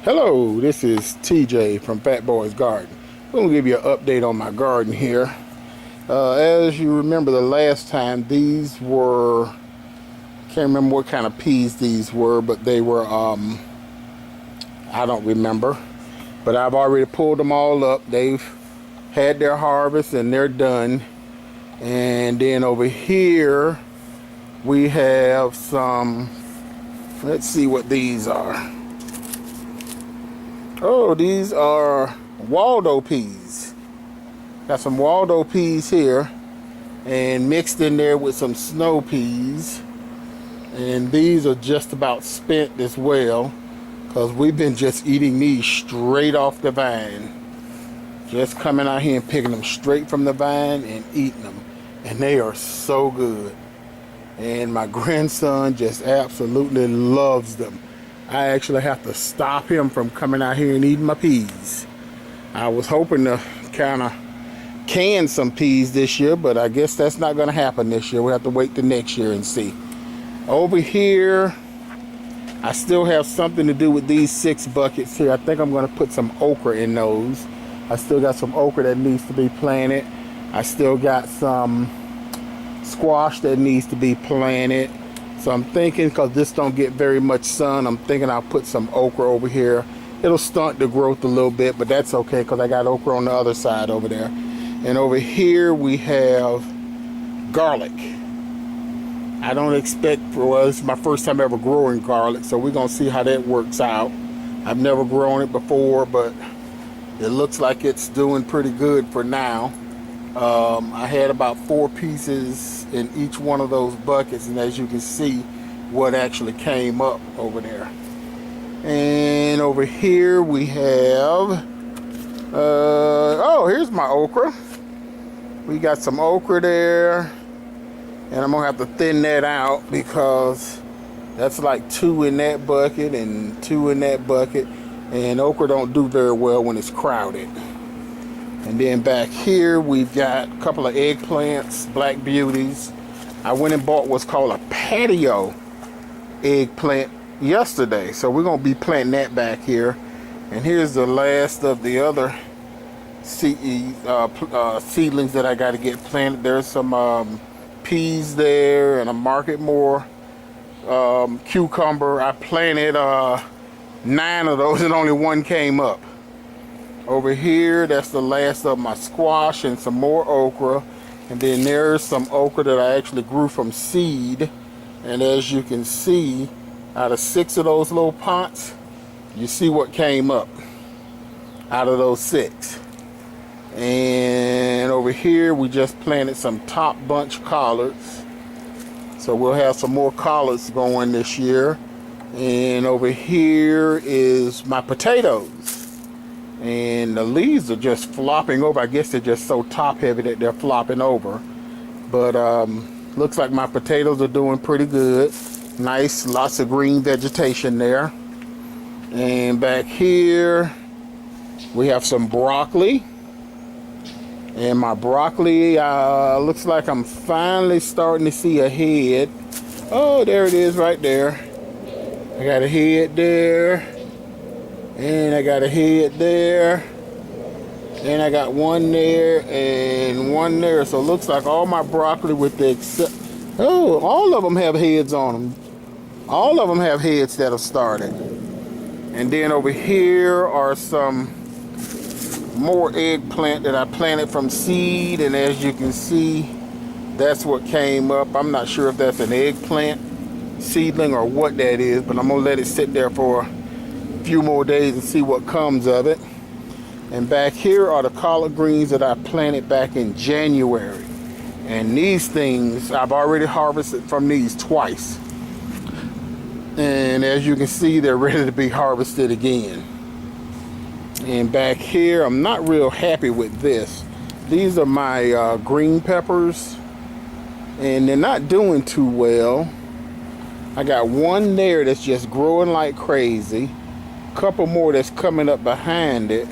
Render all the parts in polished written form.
Hello, this is TJ from Fat Boys Garden. I'm going to give you an update on my garden here. As you remember the last time, these were, can't remember what kind of peas these were, but they were, I don't remember. But I've already pulled them all up. They've had their harvest and they're done. And then over here, we have some, let's see what these are. Oh, these are Waldo peas. Got some Waldo peas here and mixed in there with some snow peas. And these are just about spent as well because we've been just eating these straight off the vine. Just coming out here and picking them straight from the vine and eating them. And they are so good. And my grandson just absolutely loves them. I actually have to stop him from coming out here and eating my peas. I was hoping to kind of can some peas this year, but I guess that's not going to happen this year. We'll have to wait till next year and see. Over here, I still have something to do with these 6 buckets here. I think I'm going to put some okra in those. I still got some okra that needs to be planted. I still got some squash that needs to be planted. So I'm thinking, because this don't get very much sun, I'm thinking I'll put some okra over here. It'll stunt the growth a little bit, but that's okay because I got okra on the other side over there. And over here we have garlic. I don't expect, well, this is my first time ever growing garlic, so we're going to see how that works out. I've never grown it before, but it looks like it's doing pretty good for now. I had about 4 pieces in each one of those buckets, and as you can see what actually came up over there. And over here we have oh, here's my okra. We got some okra there, and I'm gonna have to thin that out because that's like 2 in that bucket and 2 in that bucket, and okra don't do very well when it's crowded. And then back here we've got a couple of eggplants, black beauties. I went and bought what's called a patio eggplant yesterday, so we're gonna be planting that back here. And here's the last of the other seedlings that I got to get planted. There's some peas there and a Marketmore cucumber. I planted 9 of those and only 1 came up. Over here, that's the last of my squash and some more okra. And then there's some okra that I actually grew from seed. And as you can see, out of 6 of those little pots, you see what came up out of those 6. And over here, we just planted some top bunch collards. So we'll have some more collards going this year. And over here is my potatoes. And the leaves are just flopping over. I guess they're just so top heavy that they're flopping over. But looks like my potatoes are doing pretty good. Nice, lots of green vegetation there. And back here we have some broccoli. And my broccoli looks like I'm finally starting to see a head. Oh, there it is right there. I got a head there. And I got a head there, and I got 1 there and 1 there. So it looks like all my broccoli with the oh, all of them have heads on them. All of them have heads that have started. And then over here are some more eggplant that I planted from seed, and as you can see, that's what came up. I'm not sure if that's an eggplant seedling or what that is, but I'm gonna let it sit there for few more days and see what comes of it. And back here are the collard greens that I planted back in January. And these things, I've already harvested from these twice. And as you can see, they're ready to be harvested again. And back here, I'm not real happy with this. These are my green peppers, and they're not doing too well. I got 1 there that's just growing like crazy. Couple more that's coming up behind it,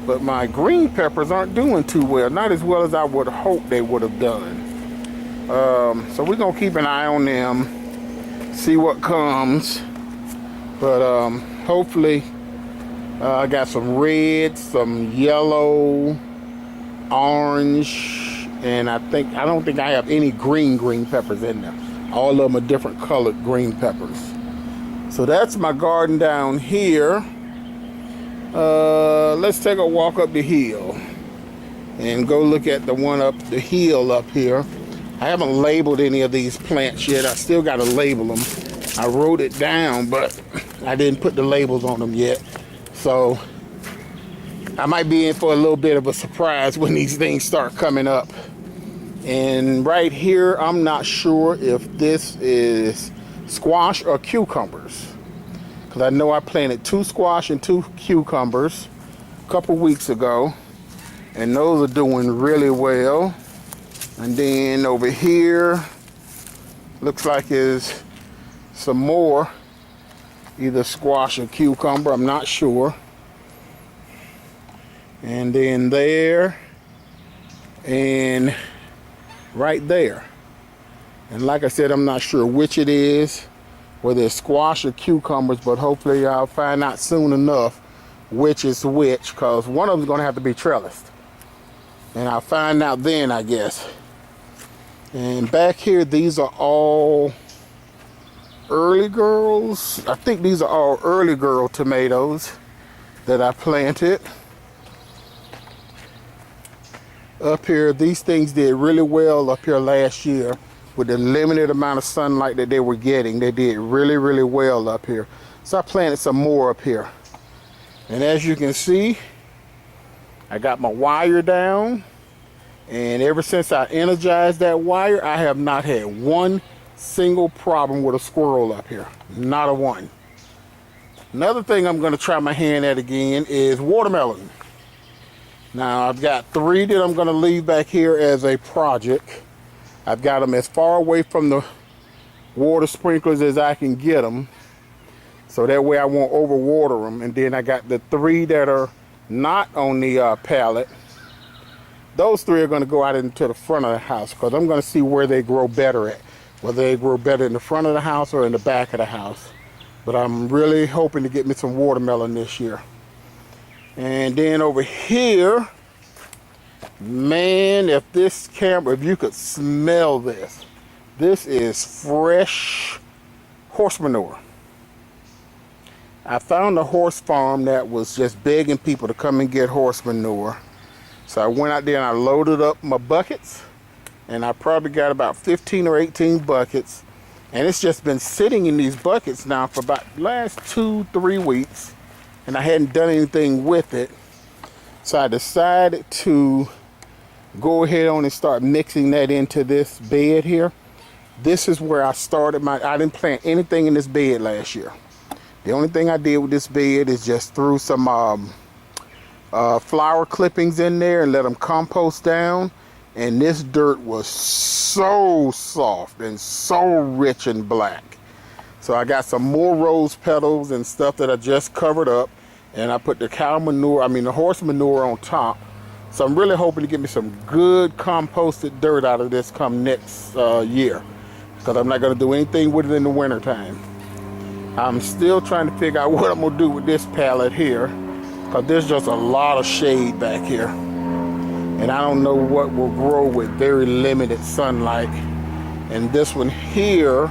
but my green peppers aren't doing too well, not as well as I would hope they would have done. So we're gonna keep an eye on them, see what comes, but hopefully I got some red, some yellow, orange, and I don't think I have any green peppers in there. All of them are different colored green peppers. So that's my garden down here. Let's take a walk up the hill and go look at the one up the hill up here. I haven't labeled any of these plants yet. I still got to label them. I wrote it down, but I didn't put the labels on them yet. So I might be in for a little bit of a surprise when these things start coming up. And right here, I'm not sure if this is squash or cucumbers, because I know I planted 2 squash and 2 cucumbers a couple weeks ago, and those are doing really well. And then over here, looks like is some more, either squash or cucumber, I'm not sure. And then there, and right there. And like I said, I'm not sure which it is, whether it's squash or cucumbers, but hopefully I'll find out soon enough which is which, because one of them's gonna have to be trellised. And I'll find out then, I guess. And back here, these are all early girls. I think these are all early girl tomatoes that I planted. Up here, these things did really well up here last year with the limited amount of sunlight that they were getting. They did really, really well up here. So I planted some more up here. And as you can see, I got my wire down. And ever since I energized that wire, I have not had one single problem with a squirrel up here. Not a one. Another thing I'm going to try my hand at again is watermelon. Now I've got 3 that I'm going to leave back here as a project. I've got them as far away from the water sprinklers as I can get them, so that way I won't overwater them. And then I got the 3 that are not on the pallet. Those 3 are going to go out into the front of the house, because I'm going to see where they grow better at, whether they grow better in the front of the house or in the back of the house. But I'm really hoping to get me some watermelon this year. And then over here, man, if this camera, if you could smell this, this is fresh horse manure. I found a horse farm that was just begging people to come and get horse manure. So I went out there and I loaded up my buckets, and I probably got about 15 or 18 buckets. And it's just been sitting in these buckets now for about the last 2-3 weeks, and I hadn't done anything with it. So I decided to go ahead on and start mixing that into this bed here. This is where I started I didn't plant anything in this bed last year. The only thing I did with this bed is just threw some flower clippings in there and let them compost down. And this dirt was so soft and so rich and black. So I got some more rose petals and stuff that I just covered up, and I put the the horse manure on top. So I'm really hoping to get me some good composted dirt out of this come next year, because I'm not going to do anything with it in the wintertime. I'm still trying to figure out what I'm going to do with this pallet here, because there's just a lot of shade back here. And I don't know what will grow with very limited sunlight. And this one here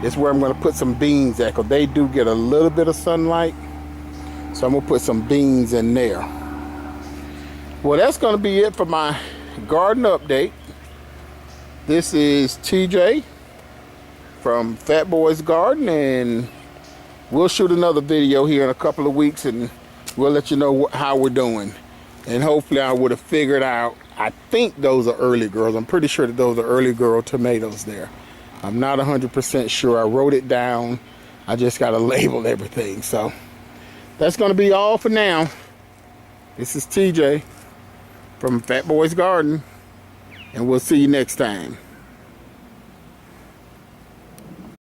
is where I'm going to put some beans at, because they do get a little bit of sunlight. So I'm going to put some beans in there. Well, that's going to be it for my garden update. This is TJ from Fat Boys Garden, and we'll shoot another video here in a couple of weeks, and we'll let you know how we're doing. And hopefully I would have figured out, I think those are early girls. I'm pretty sure that those are early girl tomatoes there. I'm not 100% sure. I wrote it down. I just got to label everything. So that's going to be all for now. This is TJ from Fat Boys Garden, and we'll see you next time.